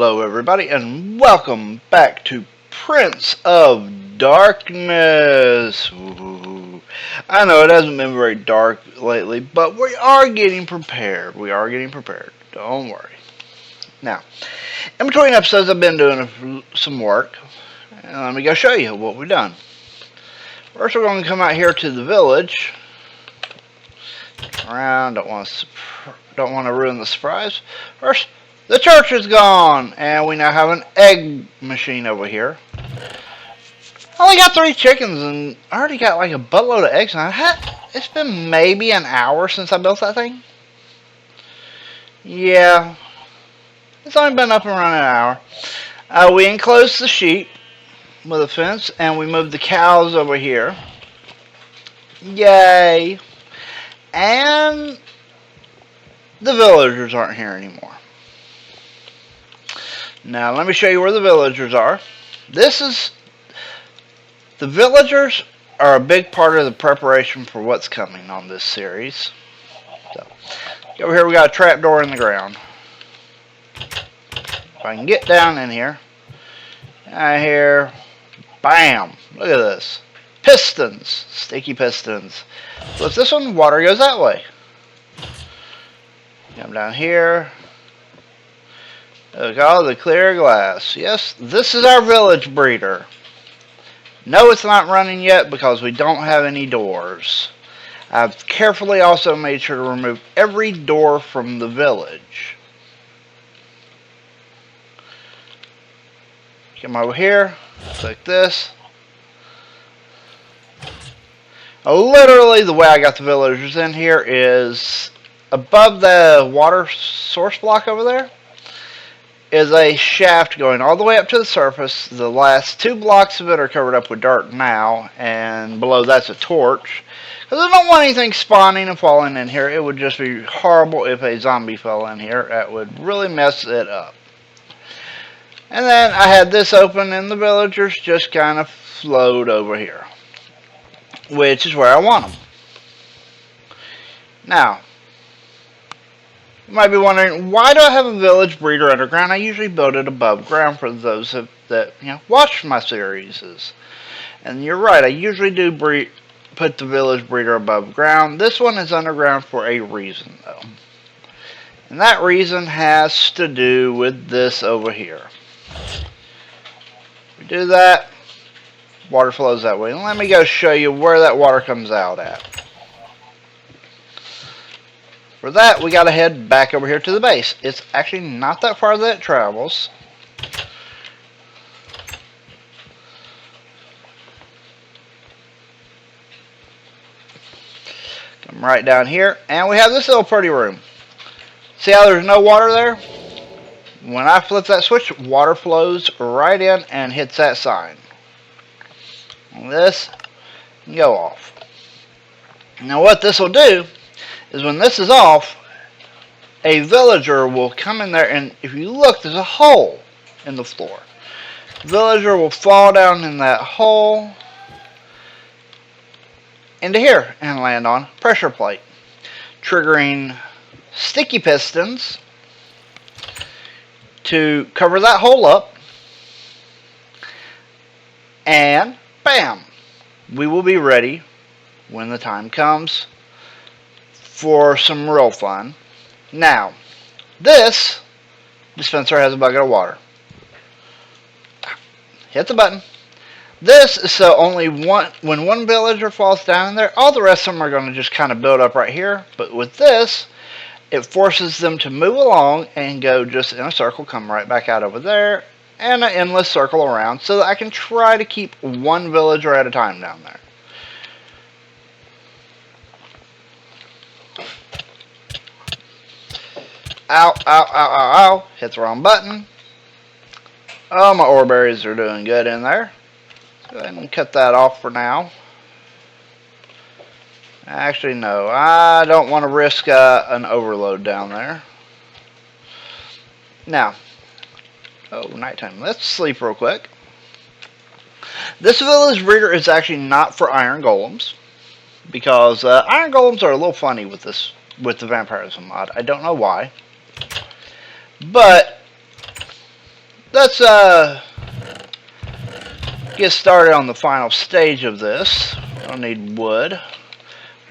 Hello everybody and welcome back to Prince of Darkness. Ooh. I know it hasn't been very dark lately, but we are getting prepared. Don't worry. Now, in between episodes I've been doing some work. And let me go show you what we've done. First we're going to come out here to the village. Around, don't want to ruin the surprise. First, the church is gone, and we now have an egg machine over here. I only got 3 chickens, and I already got like a buttload of eggs. It's been maybe an hour since I built that thing. Yeah, it's only been up and running an hour. We enclosed the sheep with a fence, and we moved the cows over here. Yay! And the villagers aren't here anymore. Now let me show you where the villagers are. The villagers are a big part of the preparation for what's coming on this series. So, over here we got a trapdoor in the ground. If I can get down in here, bam! Look at this. Pistons, sticky pistons. Flip this one, water goes that way. Come down here. Look, all the clear glass. Yes, this is our village breeder. No, it's not running yet because we don't have any doors. I've carefully also made sure to remove every door from the village. Come over here, click this. Literally, the way I got the villagers in here is above the water source block over there is a shaft going all the way up to the surface. The last 2 blocks of it are covered up with dirt now, and below that's a torch. Because I don't want anything spawning and falling in here. It would just be horrible if a zombie fell in here. That would really mess it up. And then I had this open, and the villagers just kind of flowed over here, which is where I want them. Now, you might be wondering, why do I have a village breeder underground? I usually build it above ground for those that watch my series. And you're right, I usually do put the village breeder above ground. This one is underground for a reason, though. And that reason has to do with this over here. We do that, water flows that way. And let me go show you where that water comes out at. For that, we got to head back over here to the base. It's actually not that far that it travels. Come right down here, and we have this little pretty room. See how there's no water there? When I flip that switch, water flows right in and hits that sign. And this can go off. Now what this will do is when this is off, a villager will come in there, and if you look, there's a hole in the floor. The villager will fall down in that hole into here and land on pressure plate, triggering sticky pistons to cover that hole up, and bam, we will be ready when the time comes for some real fun. Now, this dispenser has a bucket of water. Hit the button. This is so when one villager falls down in there, all the rest of them are going to just kind of build up right here. But with this, it forces them to move along and go just in a circle, come right back out over there, and an endless circle around, so that I can try to keep one villager at a time down there. Ow, ow, ow, ow, ow. Hit the wrong button. Oh, my ore berries are doing good in there. Go ahead and cut that off for now. Actually, no. I don't want to risk an overload down there. Now, nighttime. Let's sleep real quick. This village breeder is actually not for iron golems, because iron golems are a little funny with the vampirism mod. I don't know why. But let's get started on the final stage of this. I'll need wood,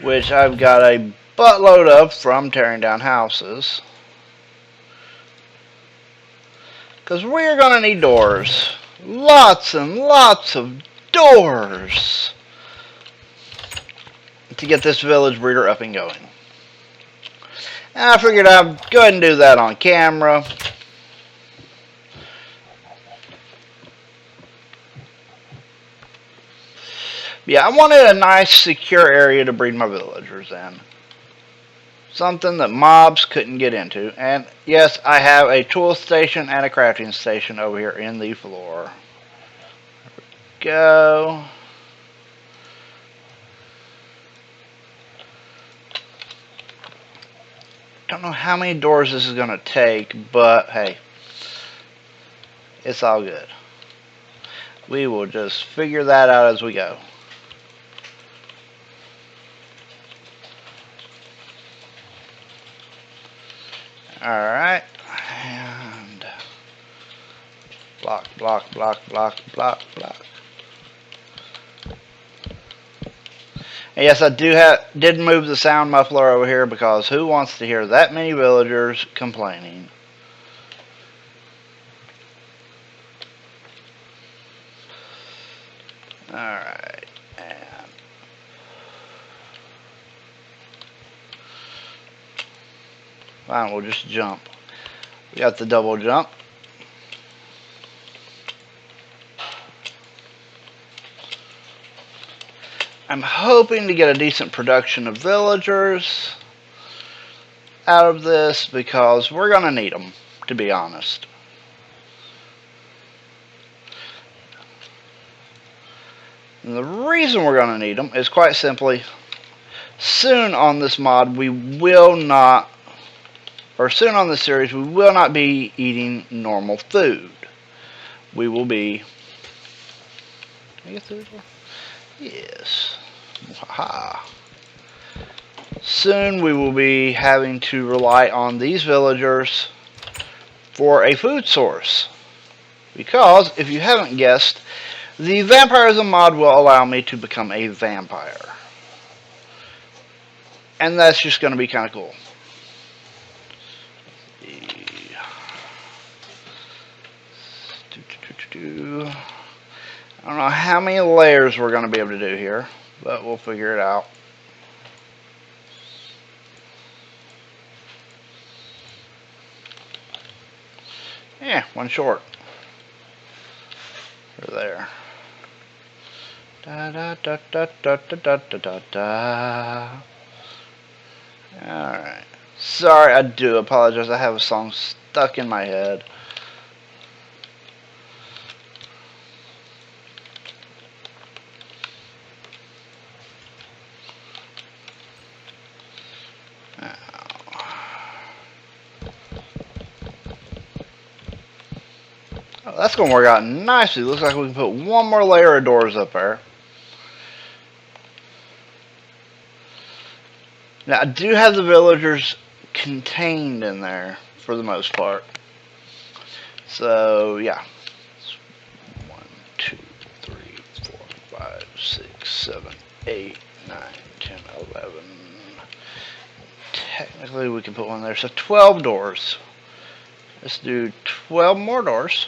which I've got a buttload of from tearing down houses. Because we're going to need doors. Lots and lots of doors to get this village breeder up and going. And I figured I'd go ahead and do that on camera. Yeah, I wanted a nice secure area to breed my villagers in. Something that mobs couldn't get into. And yes, I have a tool station and a crafting station over here in the floor. Go. Don't know how many doors this is going to take, but hey, it's all good. We will just figure that out as we go. Alright, and block, block, block, block, block, block. And yes, I did move the sound muffler over here because who wants to hear that many villagers complaining? Alright, and fine, we'll just jump. We got the double jump. I'm hoping to get a decent production of villagers out of this because we're going to need them, to be honest. And the reason we're going to need them is quite simply, soon on this mod we will not, or soon on this series we will not be eating normal food. We will be, yes, haha. Soon we will be having to rely on these villagers for a food source. Because, if you haven't guessed, the vampirism mod will allow me to become a vampire. And that's just going to be kind of cool. I don't know how many layers we're going to be able to do here, but we'll figure it out. Yeah, one short. Over there. Da da da da da da da da da. Alright. Sorry, I do apologize. I have a song stuck in my head. Oh, that's going to work out nicely. Looks like we can put one more layer of doors up there. Now, I do have the villagers contained in there for the most part. So, yeah. 1, 2, 3, 4, 5, 6, 7, 8, 9, 10, 11. Technically, we can put one there. So, 12 doors. Let's do 12 more doors.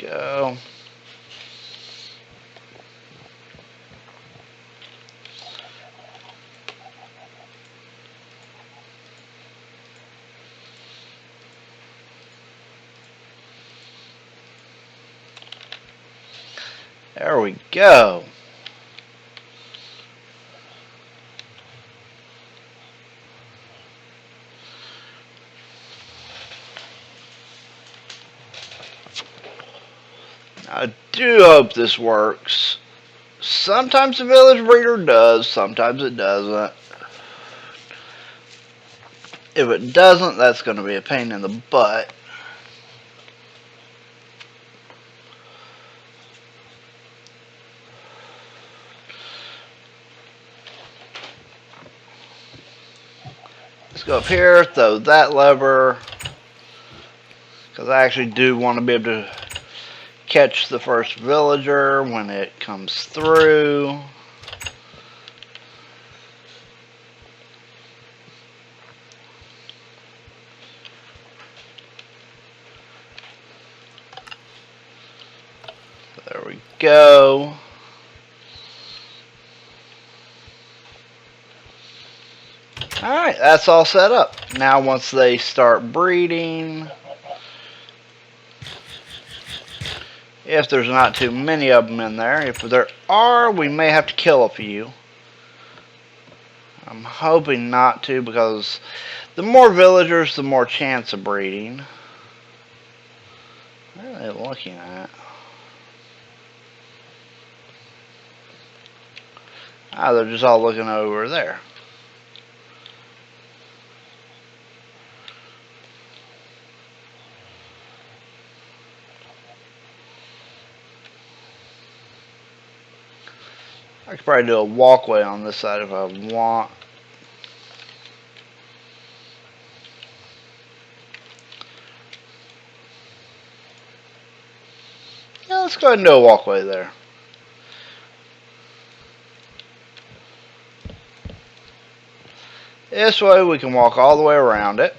Go. There we go. I do hope this works. Sometimes the village breeder does, sometimes it doesn't. If it doesn't, that's going to be a pain in the butt. Let's go up here, throw that lever, because I actually do want to be able to catch the first villager when it comes through. There we go. Alright, that's all set up. Now once they start breeding, if there's not too many of them in there, if there are, we may have to kill a few. I'm hoping not to, because the more villagers, the more chance of breeding. What are they looking at? Ah, they're just all looking over there. I could probably do a walkway on this side if I want. Yeah, let's go ahead and do a walkway there. This way we can walk all the way around it.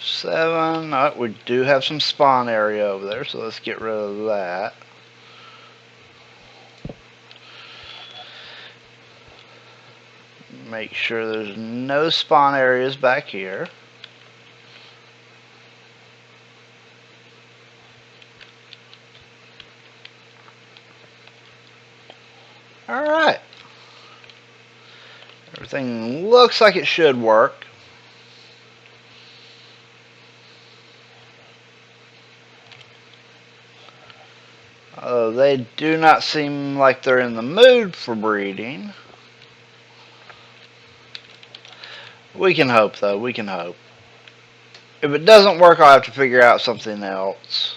Seven. Oh, we do have some spawn area over there, so let's get rid of that. Make sure there's no spawn areas back here. Alright. Everything looks like it should work. They do not seem like they're in the mood for breeding. We can hope, though. We can hope. If it doesn't work, I'll have to figure out something else.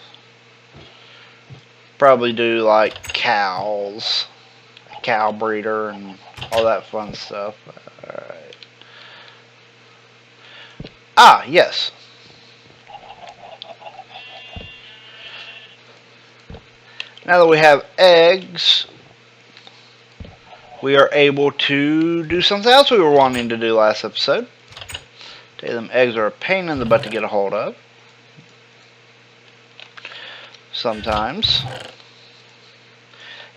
Probably do like cows, a cow breeder, and all that fun stuff. Alright. Ah, yes. Now that we have eggs, we are able to do something else we were wanting to do last episode. Tell you, them eggs are a pain in the butt to get a hold of. Sometimes.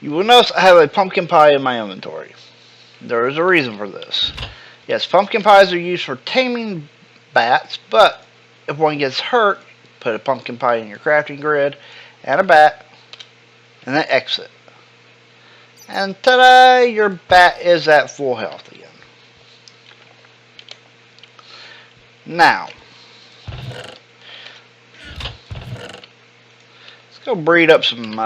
You will notice I have a pumpkin pie in my inventory. There is a reason for this. Yes, pumpkin pies are used for taming bats, but if one gets hurt, put a pumpkin pie in your crafting grid and a bat, and then exit. And ta-da! Your bat is at full health again. Now, let's go breed up some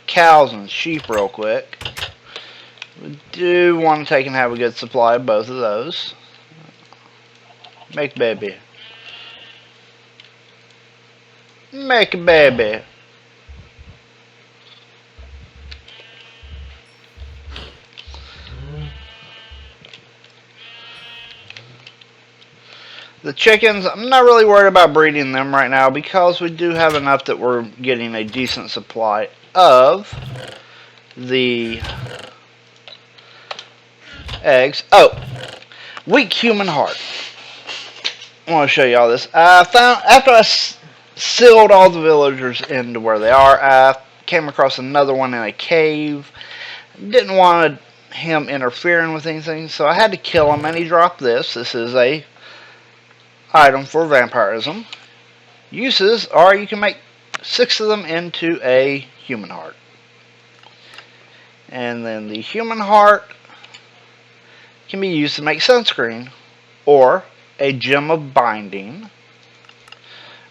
cows and sheep real quick. We do want to take and have a good supply of both of those. Make baby. Make a baby. The chickens, I'm not really worried about breeding them right now because we do have enough that we're getting a decent supply of the eggs. Oh, weak human heart. I want to show you all this. I found, after I sealed all the villagers into where they are, I came across another one in a cave. Didn't want him interfering with anything, so I had to kill him, and he dropped this. This is a item for vampirism. Uses are you can make 6 of them into a human heart. And then the human heart can be used to make sunscreen or a gem of binding.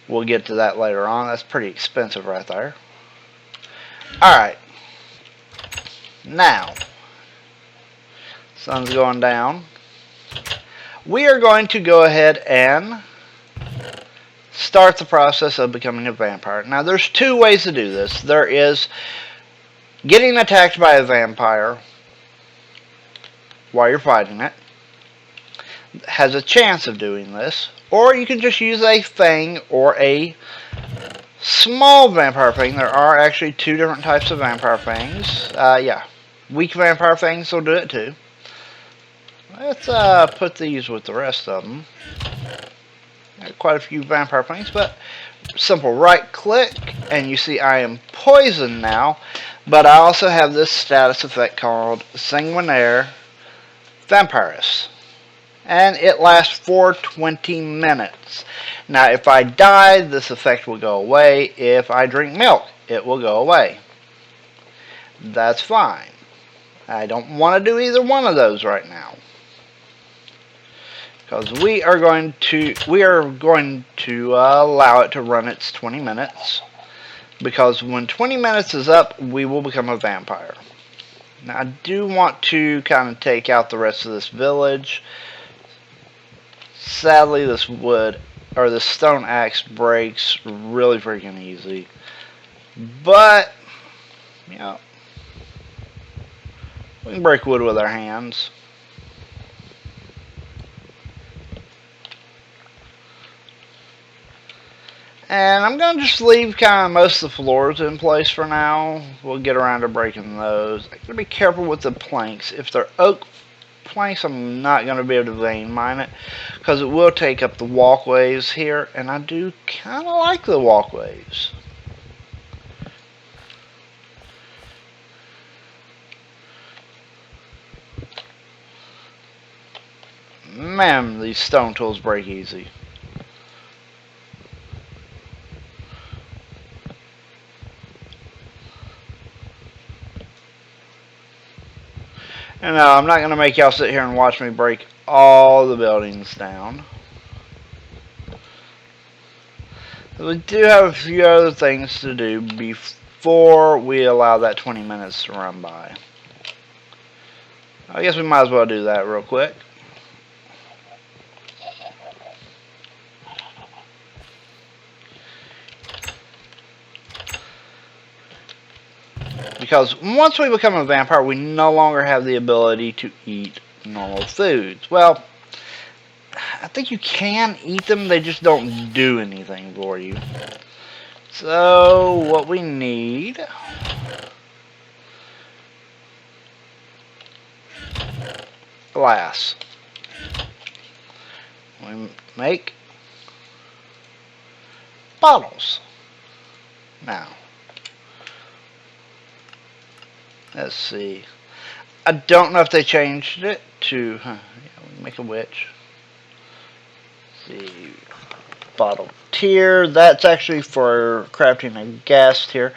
We'll get to that later on. That's pretty expensive right there. Alright. Now, sun's going down. We are going to go ahead and start the process of becoming a vampire. Now, there's 2 ways to do this. There is getting attacked by a vampire, while you're fighting it. Has a chance of doing this. Or you can just use a fang or a small vampire fang. There are actually two different types of vampire fangs. Yeah. Weak vampire fangs will do it too. Let's put these with the rest of them. Got quite a few vampire fangs, but simple right click and you see I am poisoned now, but I also have this status effect called Sanguinaire Vampirus, and it lasts for 20 minutes. Now if I die, this effect will go away. If I drink milk, it will go away. That's fine. I don't want to do either one of those right now, because we are going to allow it to run its 20 minutes, because when 20 minutes is up, we will become a vampire. Now I do want to kind of take out the rest of this village. Sadly, this stone axe breaks really freaking easy, but you know, we can break wood with our hands. And I'm going to just leave kind of most of the floors in place for now. We'll get around to breaking those. I got to be careful with the planks. If they're oak planks, I'm not going to be able to vein mine it, because it will take up the walkways here, and I do kind of like the walkways. Man, these stone tools break easy. And I'm not going to make y'all sit here and watch me break all the buildings down. We do have a few other things to do before we allow that 20 minutes to run by. I guess we might as well do that real quick. Because once we become a vampire, we no longer have the ability to eat normal foods. Well, I think you can eat them, they just don't do anything for you. So, what we need... glass. We make bottles. Now, let's see. I don't know if they changed it to make a witch. Let's see, bottle tier. That's actually for crafting a gas tier.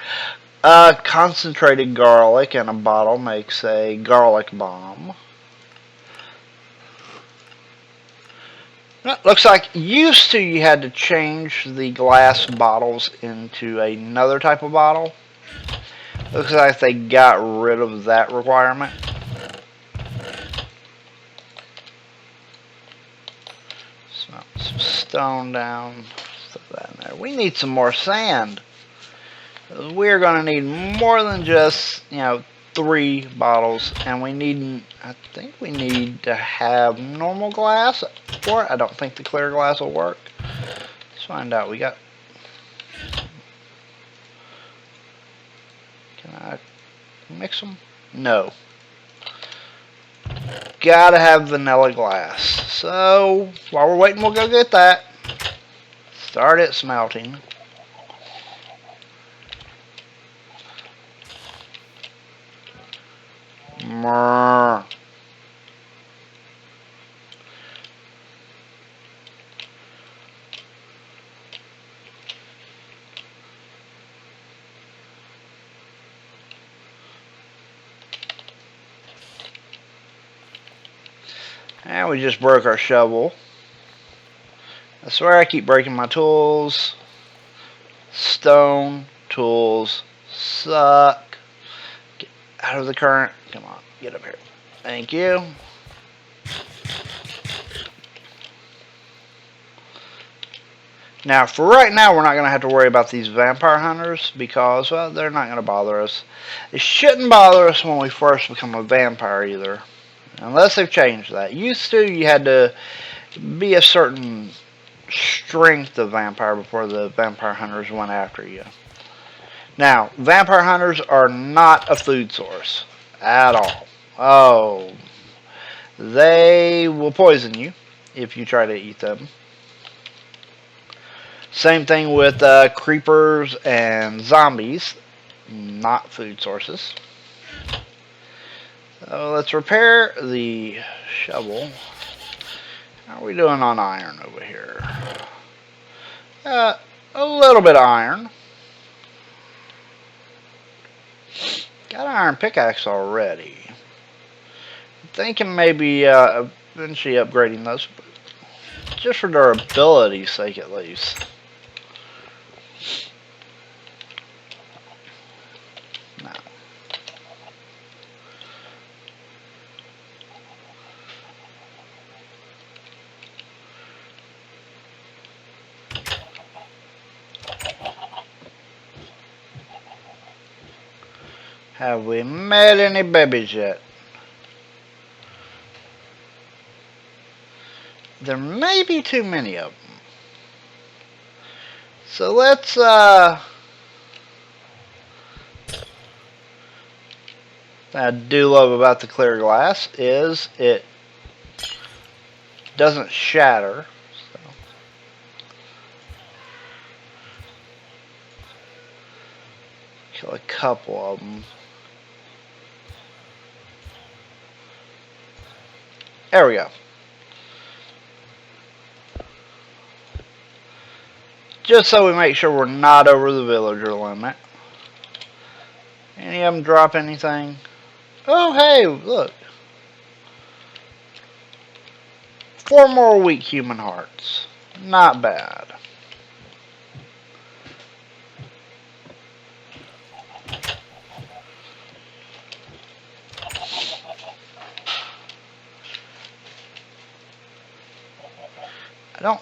Concentrated garlic in a bottle makes a garlic bomb. Looks like used to you had to change the glass bottles into another type of bottle. Looks like they got rid of that requirement. Smelt some stone down. Throw that in there. We need some more sand. We're going to need more than just, 3 bottles, and I think we need to have normal glass for it. I don't think the clear glass will work. Let's find out. Can I mix them? No. Gotta have vanilla glass. So, while we're waiting, we'll go get that. Start it smelting. Mrrr. And we just broke our shovel. I swear I keep breaking my tools. Stone tools suck. Get out of the current. Come on, get up here. Thank you. Now, for right now, we're not going to have to worry about these vampire hunters because, well, they're not going to bother us. It shouldn't bother us when we first become a vampire either. Unless they've changed that. Used to, you had to be a certain strength of vampire before the vampire hunters went after you. Now, vampire hunters are not a food source at all. Oh, they will poison you if you try to eat them. Same thing with creepers and zombies, not food sources. So let's repair the shovel. How are we doing on iron over here? A little bit of iron. Got an iron pickaxe already. Thinking maybe eventually upgrading those, just for durability's sake at least. No. Have we met any babies yet? There may be too many of them. So let's I do love about the clear glass is it doesn't shatter. So. Kill a couple of them. There we go. Just so we make sure we're not over the villager limit. Any of them drop anything? Oh, hey, look. 4 more weak human hearts. Not bad. I don't...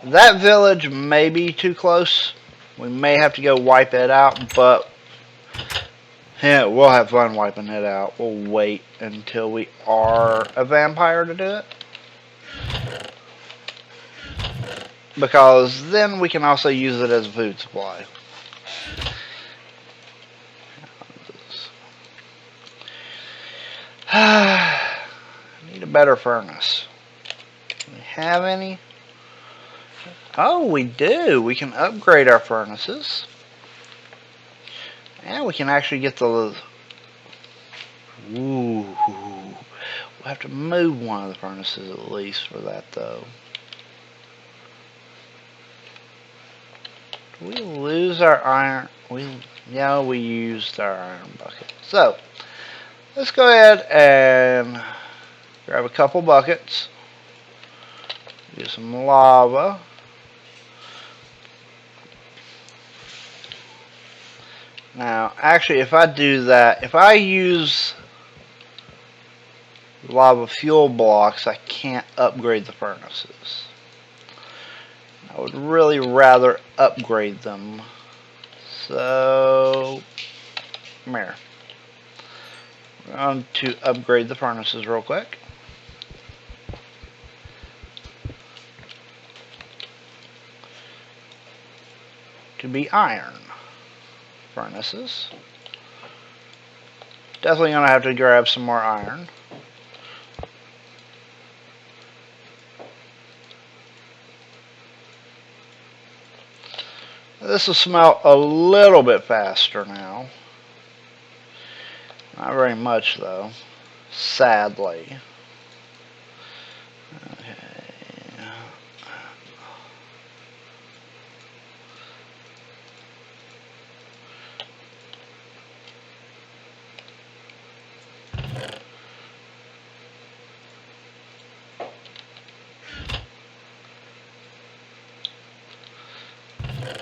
That village may be too close. We may have to go wipe it out, but yeah, we'll have fun wiping it out. We'll wait until we are a vampire to do it. Because then we can also use it as a food supply. Need a better furnace. Do we have any? Oh, we do. We can upgrade our furnaces. And we can actually get the... Ooh. We'll have to move one of the furnaces at least for that, though. Did we lose our iron? Yeah, we used our iron bucket. So, let's go ahead and grab a couple buckets. Get some lava. Now, actually, if I do that, if I use lava fuel blocks, I can't upgrade the furnaces. I would really rather upgrade them. So, come here. We're going to upgrade the furnaces real quick. To be iron furnaces. Definitely going to have to grab some more iron. This will smelt a little bit faster now. Not very much though, sadly. Okay.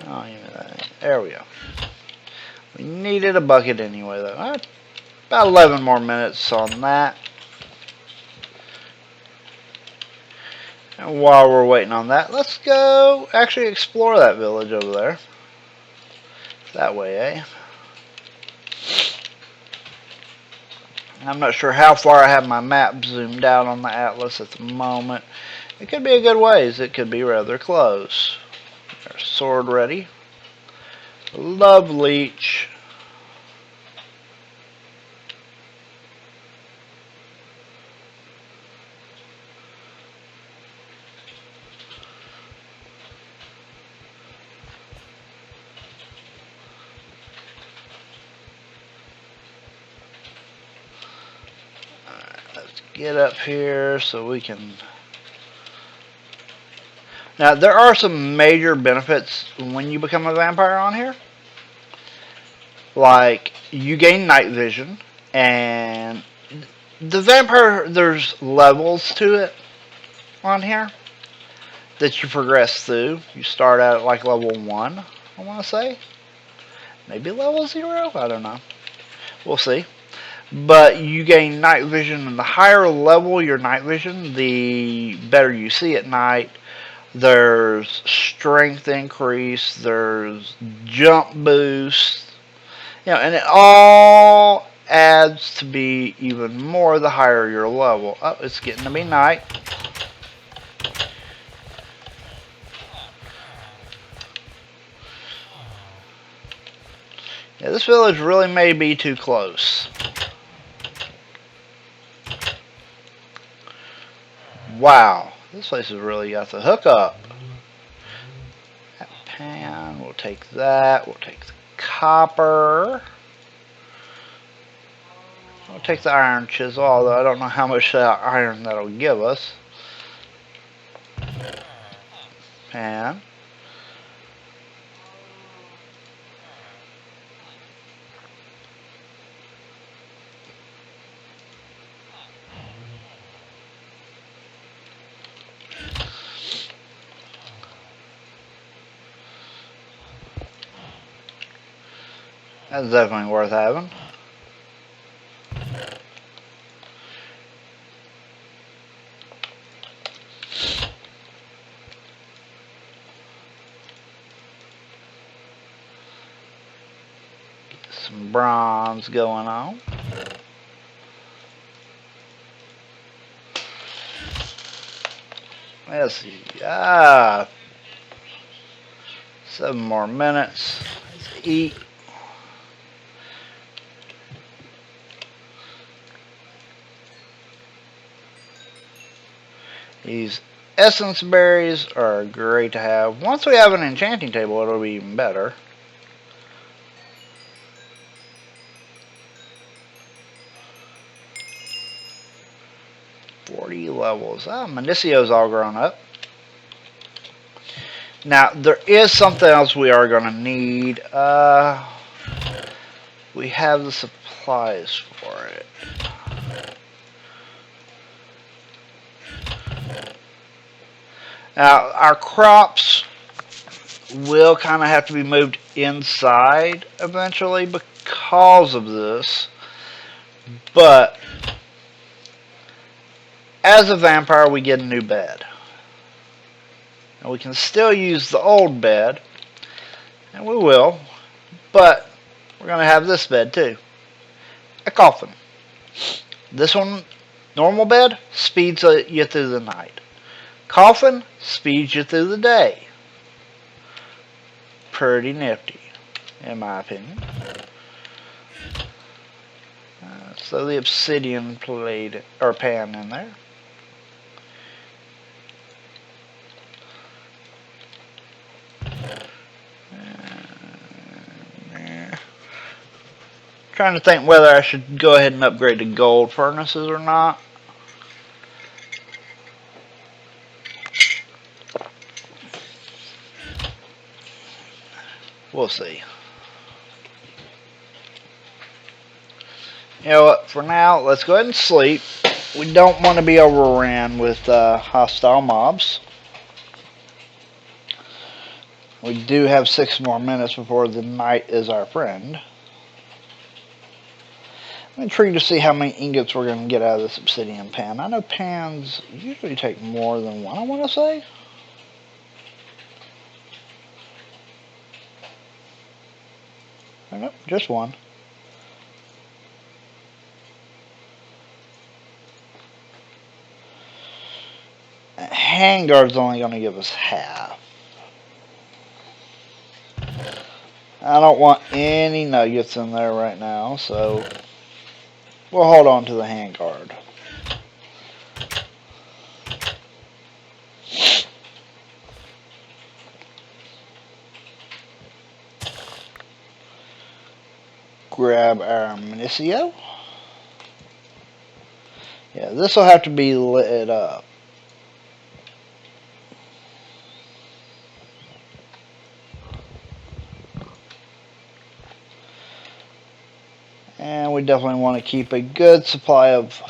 Oh, there we go. We needed a bucket anyway, though. About 11 more minutes on that. And while we're waiting on that, let's go actually explore that village over there. That way, eh? I'm not sure how far I have my map zoomed out on the atlas at the moment. It could be a good ways. It could be rather close. There's sword ready. Love leech. Let's get up here so we can... Now, there are some major benefits when you become a vampire on here. Like, you gain night vision, and the vampire, there's levels to it on here that you progress through. You start out at like level 1, I want to say. Maybe level 0? I don't know. We'll see. But you gain night vision, and the higher level your night vision, the better you see at night. There's strength increase, there's jump boost, and it all adds to be even more the higher your level. Oh, it's getting to be night. Yeah, this village really may be too close. Wow, this place has really got the hookup. That pan, we'll take that. We'll take the copper. We'll take the iron chisel, although I don't know how much iron that'll give us. Pan. That's definitely worth having. Get some bronze going on. Let's see. 7 more minutes. Let's eat. These essence berries are great to have. Once we have an enchanting table, it'll be even better. Levels. Manicio's all grown up. Now, there is something else we are going to need. We have the supplies for it. Now, our crops will kind of have to be moved inside eventually because of this. But as a vampire, we get a new bed. Now, we can still use the old bed, and we will, but we're going to have this bed too. A coffin. This one, normal bed, speeds you through the night. Coffin speeds you through the day. Pretty nifty, in my opinion. So the obsidian plate or pan in there. Trying to think whether I should go ahead and upgrade to gold furnaces or not. We'll see. You know what, for now, let's go ahead and sleep. We don't want to be overran with hostile mobs. We do have 6 more minutes before the night is our friend. I'm intrigued to see how many ingots we're going to get out of this obsidian pan. I know pans usually take more than one, I want to say. Nope, just one. handguard's only going to give us half. I don't want any nuggets in there right now, so we'll hold on to the handguard. Grab our Municio. Yeah, this will have to be lit up. And we definitely want to keep a good supply of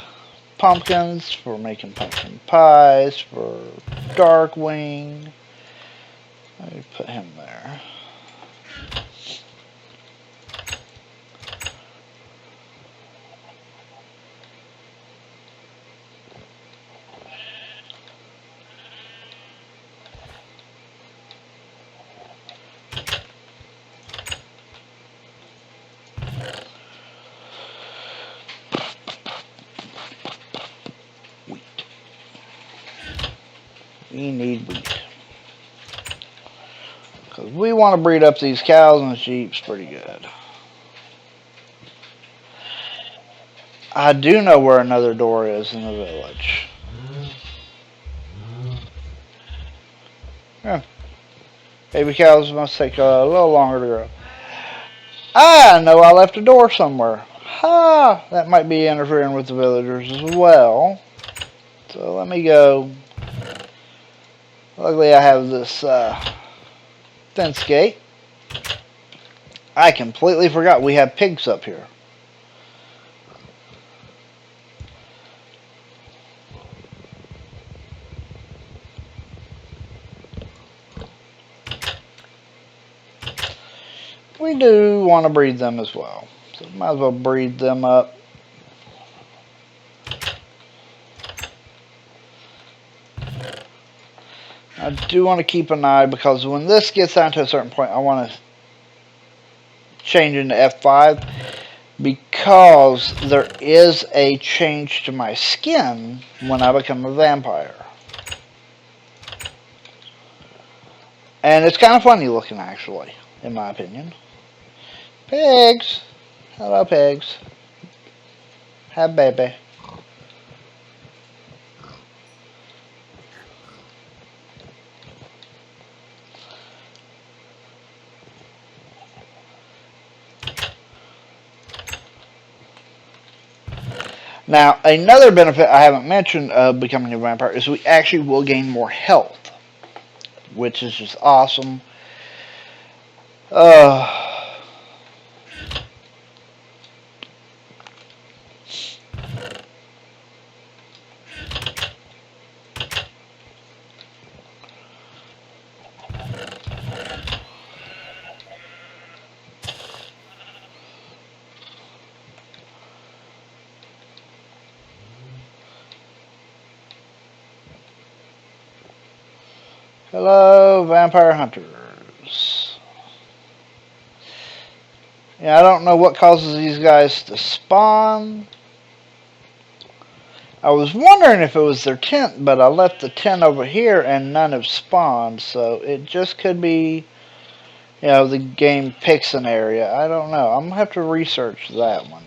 pumpkins for making pumpkin pies, for Darkwing. Let me put him there. Wheat. We need wheat. Because we want to breed up these cows and sheep pretty good. I do know where another door is in the village. Yeah. Baby cows must take a little longer to grow. I know I left a door somewhere. Ha! That might be interfering with the villagers as well. So let me go. Luckily I have this fence gate. I completely forgot we have pigs up here. We do want to breed them as well. So might as well breed them up. I do want to keep an eye because when this gets down to a certain point, I want to change into ep5 because there is a change to my skin when I become a vampire. And it's kind of funny looking, actually, in my opinion. Pigs! Hello, pigs. Have baby. Now, another benefit I haven't mentioned of becoming a vampire is we actually will gain more health, which is just awesome. Hello, vampire hunters. Yeah, I don't know what causes these guys to spawn. I was wondering if it was their tent, but I left the tent over here and none have spawned, so it just could be, you know, the game picks an area. I don't know. I'm going to have to research that one.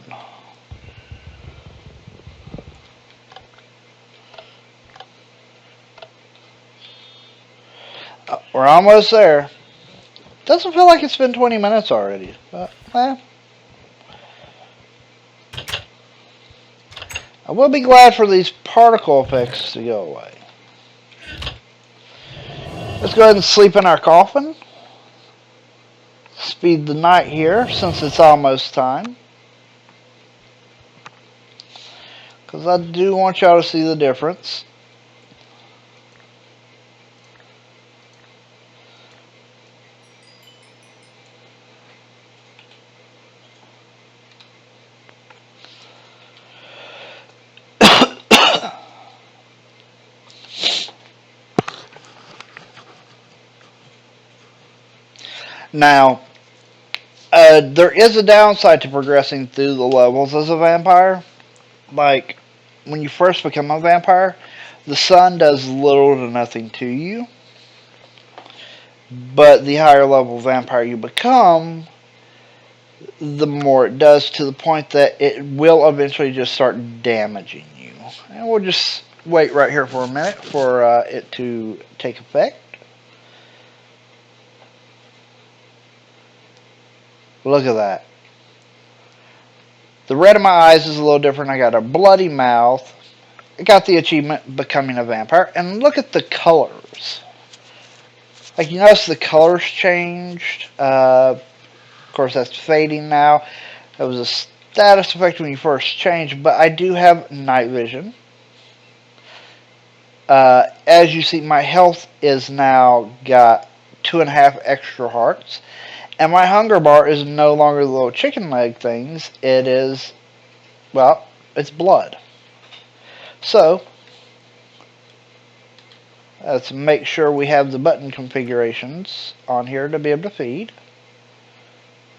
We're almost there. Doesn't feel like it's been 20 minutes already, but I will be glad for these particle effects to go away. Let's go ahead and sleep in our coffin. Speed the night here since it's almost time. Because I do want y'all to see the difference. Now, there is a downside to progressing through the levels as a vampire. Like, when you first become a vampire, The sun does little to nothing to you, but the higher level vampire you become, the more it does, to the point that it will eventually just start damaging you. And we'll just wait right here for a minute for it to take effect. Look at that. The red in my eyes is a little different. I got a bloody mouth. I got the achievement Becoming a Vampire. And look at the colors. Like, you notice the colors changed. Of course, that's fading now. That was a status effect when you first changed, but I do have night vision. As you see, my health is now got 2.5 extra hearts, and my hunger bar is no longer the little chicken leg things. It is, well, it's blood. So, let's make sure we have the button configurations on here to be able to feed.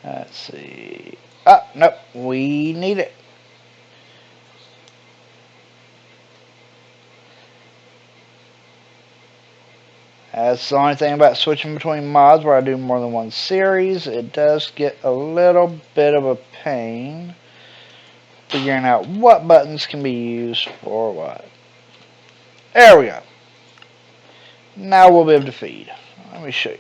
Let's see. Ah, nope, we need it. That's the only thing about switching between mods where I do more than one series. It does get a little bit of a pain figuring out what buttons can be used for what. There we go. Now we'll be able to feed. Let me show you.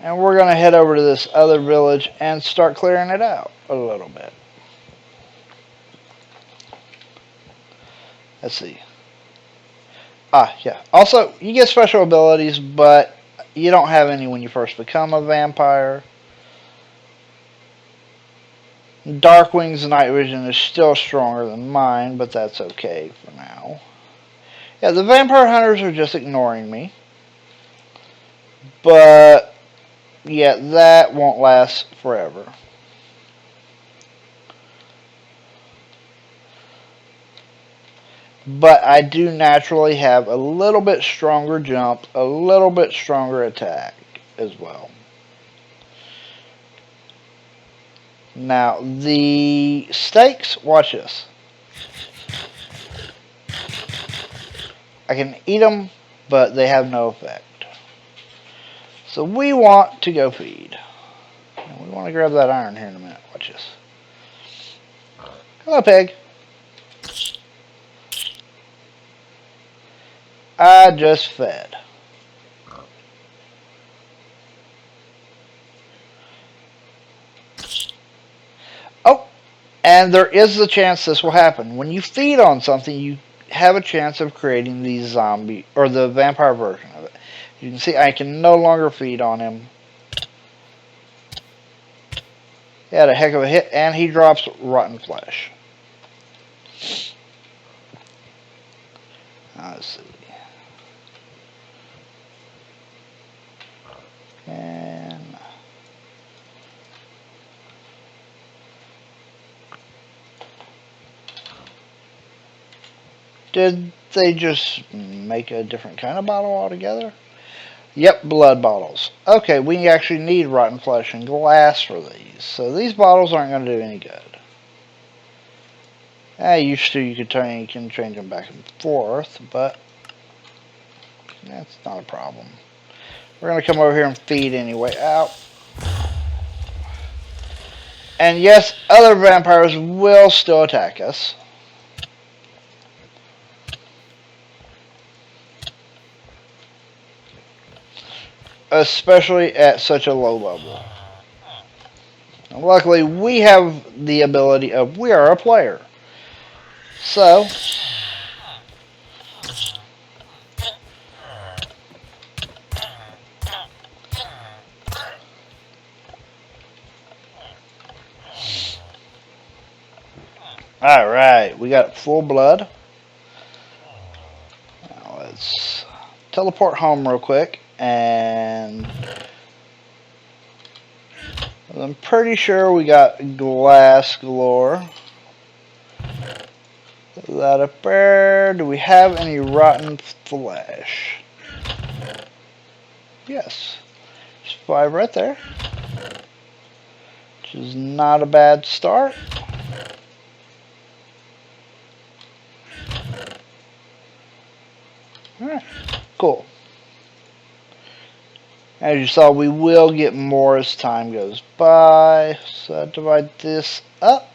And we're going to head over to this other village and start clearing it out a little bit. Let's see. Ah, yeah. Also, you get special abilities, but you don't have any when you first become a vampire. Darkwing's night vision is still stronger than mine, but that's okay for now. Yeah, the vampire hunters are just ignoring me. But, yeah, that won't last forever. But I do naturally have a little bit stronger jump, a little bit stronger attack as well. Now, the steaks, watch this. I can eat them, but they have no effect. So we want to go feed. And we want to grab that iron here in a minute. Watch this. Hello, pig. I just fed. Oh, and there is a chance this will happen. When you feed on something, you have a chance of creating the zombie, or the vampire version of it. You can see I can no longer feed on him. He had a heck of a hit, and he drops rotten flesh. Let's see. And did they just make a different kind of bottle altogether? Yep, blood bottles. Okay, we actually need rotten flesh and glass for these. So these bottles aren't going to do any good. Used to, you can change them back and forth, but that's not a problem. We're going to come over here and feed anyway. Out. And yes, other vampires will still attack us. Especially at such a low level. And luckily, we have the ability of, we are a player. So, alright, we got full blood. Now let's teleport home real quick, and I'm pretty sure we got glass galore. That up there. Do we have any rotten flesh? Yes. There's 5 right there. Which is not a bad start. Alright, cool. As you saw, we will get more as time goes by. So I divide this up.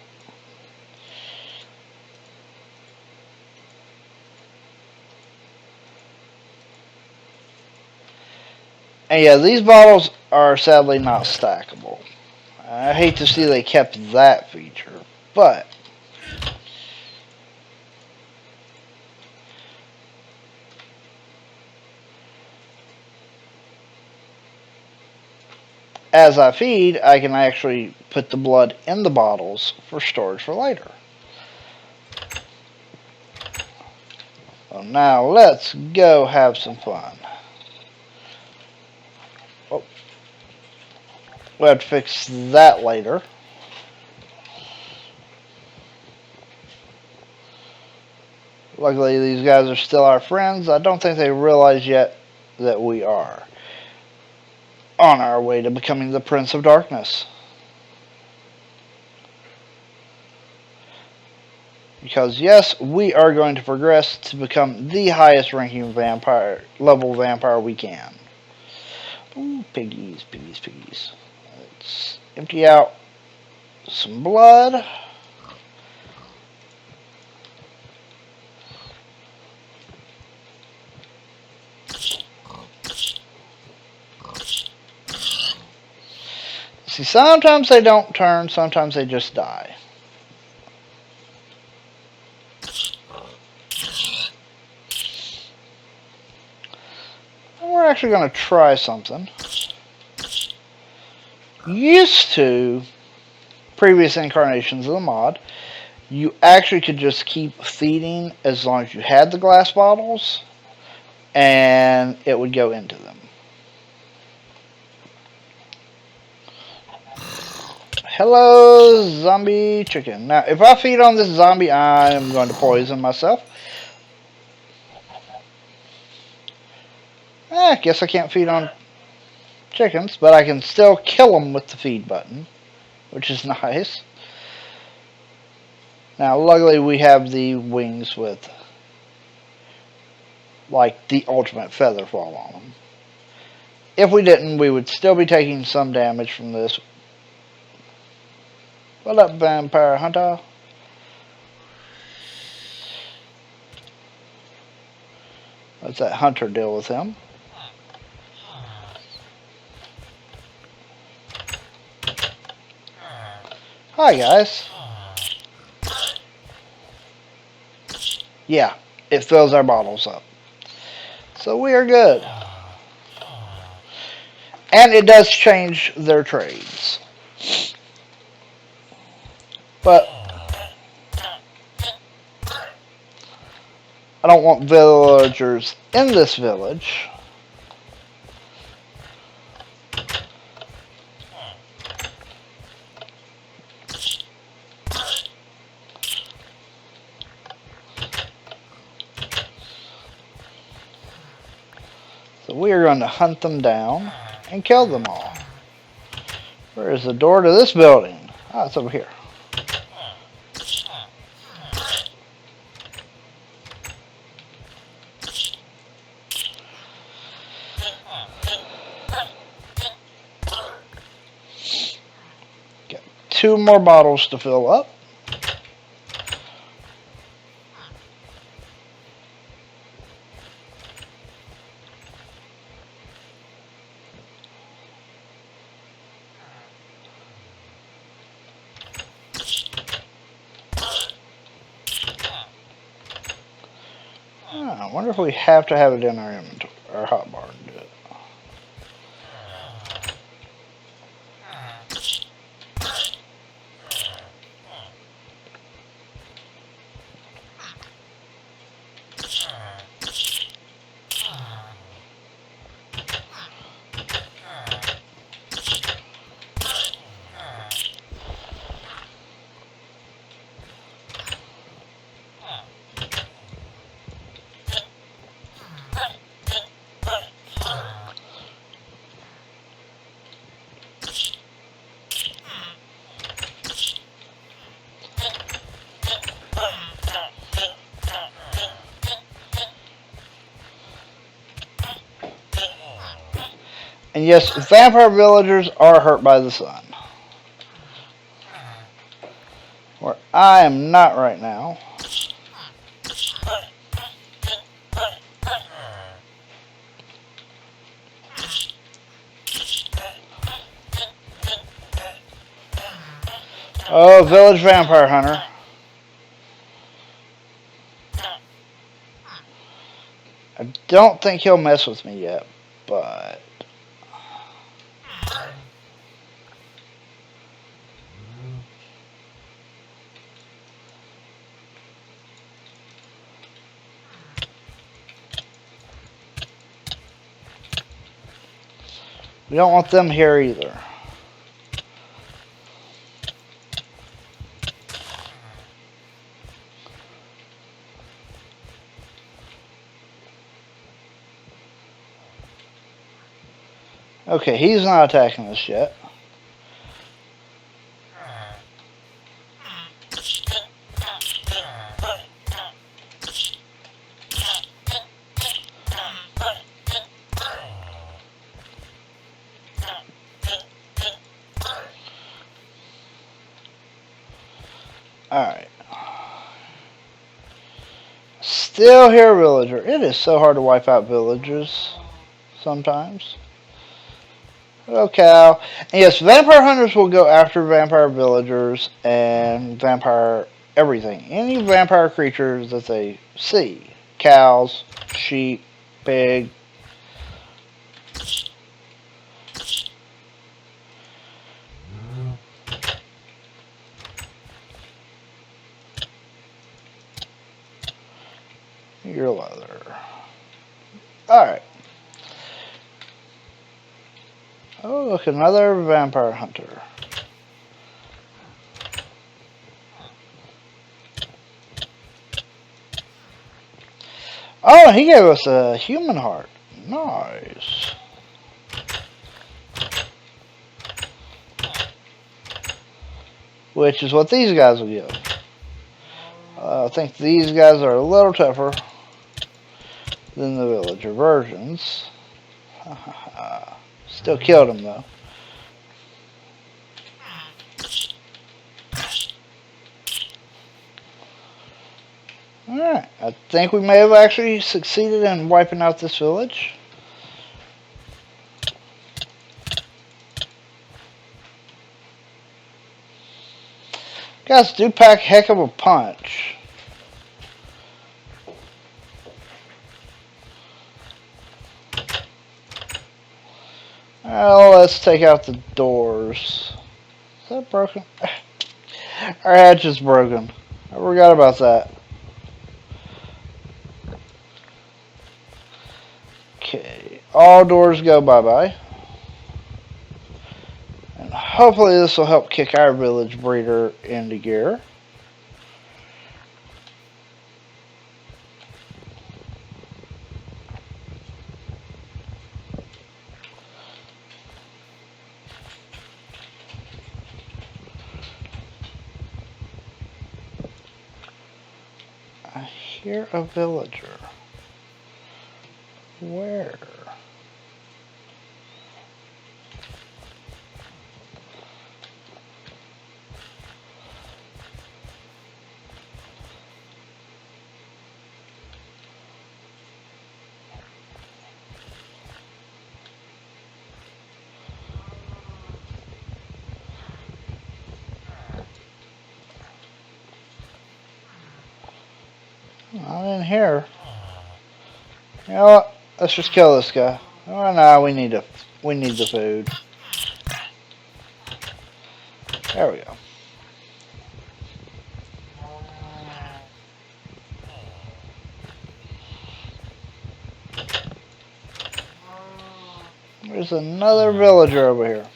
And yeah, these bottles are sadly not stackable. I hate to see they kept that feature, but as I feed, I can actually put the blood in the bottles for storage for later. So now let's go have some fun. Oh, we'll have to fix that later. Luckily, these guys are still our friends. I don't think they realize yet that we are on our way to becoming the Prince of Darkness. Because yes, we are going to progress to become the highest ranking level vampire we can. Ooh, piggies, piggies, piggies. Let's empty out some blood. See, sometimes they don't turn, sometimes they just die. And we're actually going to try something. Used to, previous incarnations of the mod, you actually could just keep feeding as long as you had the glass bottles, and it would go into them. Hello, zombie chicken. Now, if I feed on this zombie, I am going to poison myself. I guess I can't feed on chickens, but I can still kill them with the feed button, which is nice. Now, luckily, we have the wings with, like, the ultimate feather fall on them. If we didn't, we would still be taking some damage from this. What up, Vampire Hunter? Let's that hunter deal with him. Hi, guys. Yeah, it fills our bottles up. So we are good. And it does change their trades. But I don't want villagers in this village. So we are going to hunt them down and kill them all. Where is the door to this building? Ah, it's over here. Got 2 more bottles to fill up. I wonder if we have to have it in our inventory, our hotbar to do it. And yes, vampire villagers are hurt by the sun. Where I am not right now. Oh, village vampire hunter. I don't think he'll mess with me yet, but we don't want them here either. Okay, he's not attacking us yet. Alright. Still here, villager. It is so hard to wipe out villagers sometimes. Hello, cow. And yes, vampire hunters will go after vampire villagers and vampire everything. Any vampire creatures that they see. Cows, sheep, pig. Your leather. Alright. Oh, look, another vampire hunter. Oh, and he gave us a human heart. Nice. Which is what these guys will give. I think these guys are a little tougher than the villager versions. Still killed him though. Alright, I think we may have actually succeeded in wiping out this village. Guys do pack a heck of a punch. Well, let's take out the doors. Is that broken? Our hatch is broken. I forgot about that. Okay, all doors go bye-bye. And hopefully this will help kick our village breeder into gear. I hear a villager. Where? Not in here. You know what? Let's just kill this guy. Oh no, we need the food. There we go. There's another villager over here.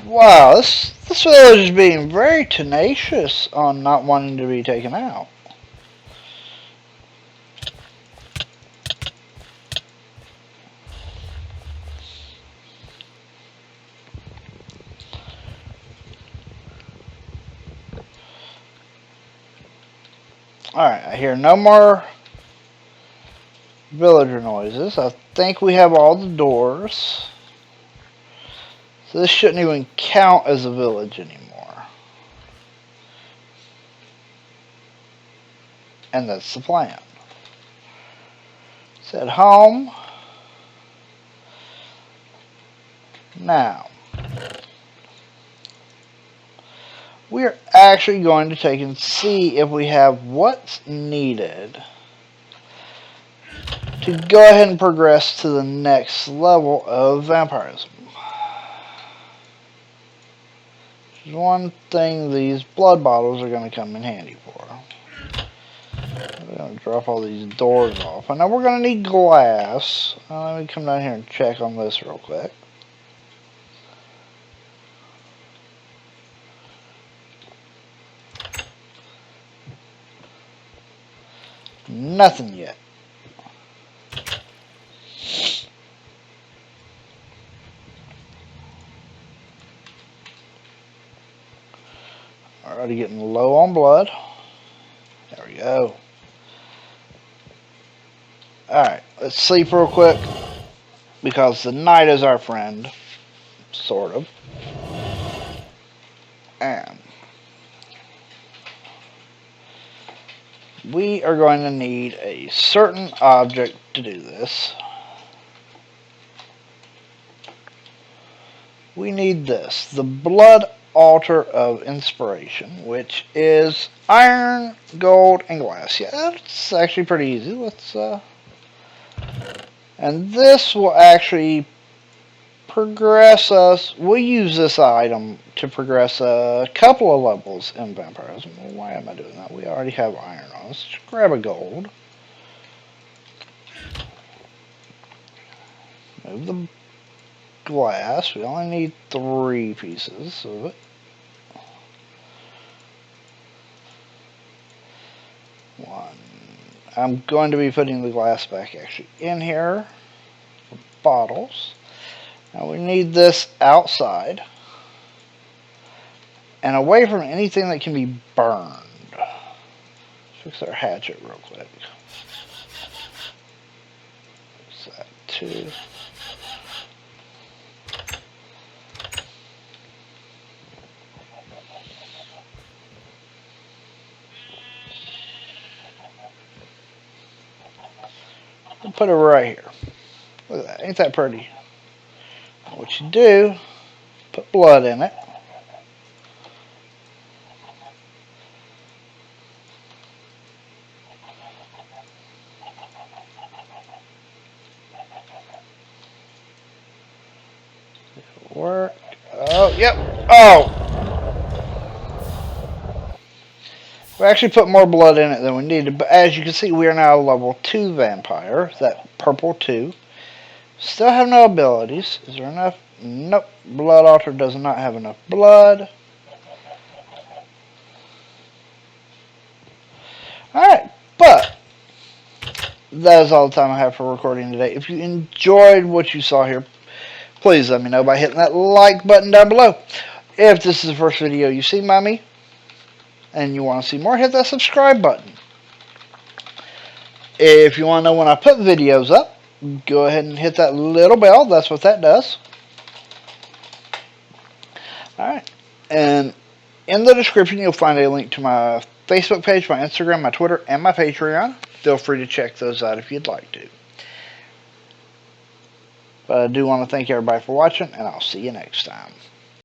Wow, this village is being very tenacious on not wanting to be taken out. Alright, I hear no more villager noises. I think we have all the doors. So this shouldn't even count as a village anymore. And that's the plan. Set home. Now, we're actually going to take and see if we have what's needed to go ahead and progress to the next level of vampirism. There's one thing these blood bottles are going to come in handy for. We're going to drop all these doors off. I know we're going to need glass. Let me come down here and check on this real quick. Nothing yet. Already getting low on blood. There we go. Alright, let's sleep real quick. Because the night is our friend. Sort of. And we are going to need a certain object to do this. We need this. The blood altar of inspiration, which is iron, gold, and glass. Yeah, that's actually pretty easy. Let's and this will actually progress us. We'll use this item to progress a couple of levels in vampirism. Well, why am I doing that? We already have iron on us. Let's grab a gold. Move the glass. We only need 3 pieces of it. 1. I'm going to be putting the glass back actually in here. Bottles. Now we need this outside and away from anything that can be burned. Let's fix our hatchet real quick. Fix that too. We'll put it right here. Look at that. Ain't that pretty? What you do, put blood in it. It'll work. Oh, yep. Oh! We actually put more blood in it than we needed, but as you can see, we are now a level 2 vampire. That purple 2. Still have no abilities. Is there enough? Nope. Blood altar does not have enough blood. Alright, but that is all the time I have for recording today. If you enjoyed what you saw here, please let me know by hitting that like button down below. If this is the first video you've seen by me, and you want to see more, hit that subscribe button. If you want to know when I put videos up, go ahead and hit that little bell. That's what that does. Alright, and in the description you'll find a link to my Facebook page, my Instagram, my Twitter, and my Patreon. Feel free to check those out if you'd like to. But I do want to thank everybody for watching, and I'll see you next time.